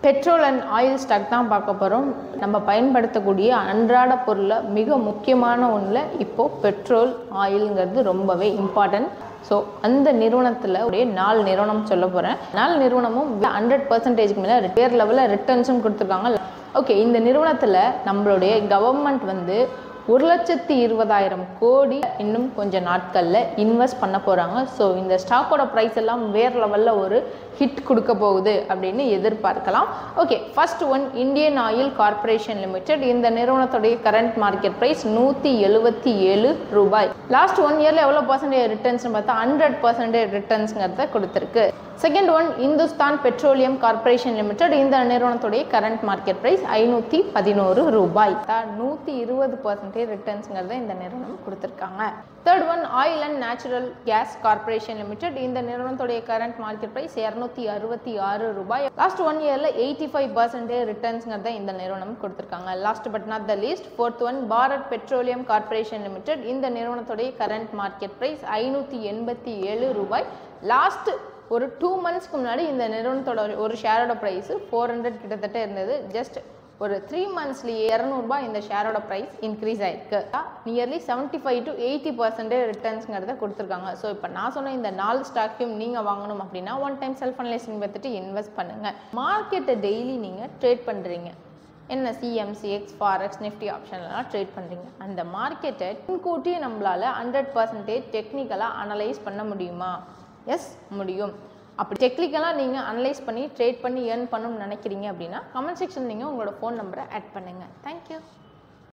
Petrol and oil stock தான் பார்க்க போகிறோம். நம்ம பயன்படுத்தக்கூடிய அன்றாட பொருளில் மிக முக்கியமான ஒன்றில் இப்போது பெட்ரோல் ஆயிலுங்கிறது ரொம்பவே இம்பார்ட்டன்ட். ஸோ அந்த நிறுவனத்தில் உடைய 4 நிறுவனம் சொல்ல போகிறேன். 4 நிறுவனமும் 100% மேலே வேறு லெவலில் ரிட்டர்ன்ஸும் கொடுத்துருக்காங்க. ஓகே, இந்த நிறுவனத்தில் நம்மளுடைய கவர்மெண்ட் வந்து 1,20,000 கோடி இன்னும் கொஞ்சம் நாட்களில் இன்வெஸ்ட் பண்ண போகிறாங்க. ஸோ இந்த ஸ்டாக்கோட ப்ரைஸ் எல்லாம் வேறு லெவலில் ஒரு ஹிட் கொடுக்க போகுது அப்படின்னு எதிர்பார்க்கலாம். Okay, first one Indian oil corporation limited. இந்த நிறுவனத்துடைய கரண்ட் மார்க்கெட் ப்ரைஸ் 177 ரூபாய். லாஸ்ட் 1 இயரில் எவ்வளோ பர்சன்டேஜ் ரிட்டர்ன்ஸ்னு பார்த்தா 100% ரிட்டர்ன்ஸுங்கிறத கொடுத்துருக்கு. Second one Hindustan petroleum corporation limited. இந்த நிறுவனத்துடைய கரண்ட் மார்க்கெட் ப்ரைஸ் 511 ரூபாய். 120% ரிட்டர்ன்ஸ்ங்கிறத இந்த நிறுவனம் கொடுத்துருக்காங்க. Third one oil and natural gas corporation limited. இந்த நிறுவனத்துடைய கரண்ட் மார்க்கெட் ப்ரைஸ் 266 ரூபாய். லாஸ்ட் 1 இயரில் 85% ரிட்டர்ன்ஸ்ங்கிறத இந்த நிறுவனம் கொடுத்துருக்காங்க. Last but not the least fourth one Bharat petroleum corporation limited. இந்த நிறுவனத்துடைய கரண்ட் மார்க்கெட் ப்ரைஸ் 587 ரூபாய். லாஸ்ட் ஒரு 2 மந்த்ஸ்க்கு முன்னாடி இந்த நிறுவனத்தோட ஒரு ஷேரோட ப்ரைஸ் 400 கிட்டத்தட்ட இருந்தது. ஜஸ்ட் ஒரு 3 மந்த்ஸ்லேயே 200 ரூபாய் இந்த ஷேரோட ப்ரைஸ் இன்க்ரீஸ் ஆயிருக்கு. நியர்லி 75 to 80% ரிட்டர்ன்ஸ்ங்கிறத கொடுத்துருக்காங்க. ஸோ இப்போ நான் சொன்ன இந்த 4 ஸ்டாக்கையும் நீங்கள் வாங்கணும் அப்படின்னா ஒன் டைம் செல்ஃப் அனலைசிங் பார்த்துட்டு இன்வெஸ்ட் பண்ணுங்கள். மார்க்கெட்டை டெய்லி நீங்கள் ட்ரேட் பண்ணுறீங்க. NSE, MCX, ஃபாரெக்ஸ், நிஃப்டி ஆப்ஷன்லாம் ட்ரேட் பண்ணுறீங்க. அந்த மார்க்கெட்டை முன்கூட்டியே நம்மளால் 100% டெக்னிக்கலாக அனலைஸ் பண்ண முடியுமா? எஸ், முடியும். அப்படி டெக்னிக்கலாக நீங்கள் அனலைஸ் பண்ணி ட்ரேட் பண்ணி ஏர்ன் பண்ணணும்னு நினைக்கிறீங்க அப்படின்னா கமெண்ட் செக்ஷன் நீங்கள் உங்களோட ஃபோன் நம்பரை ஆட் பண்ணுங்கள். தேங்க்யூ.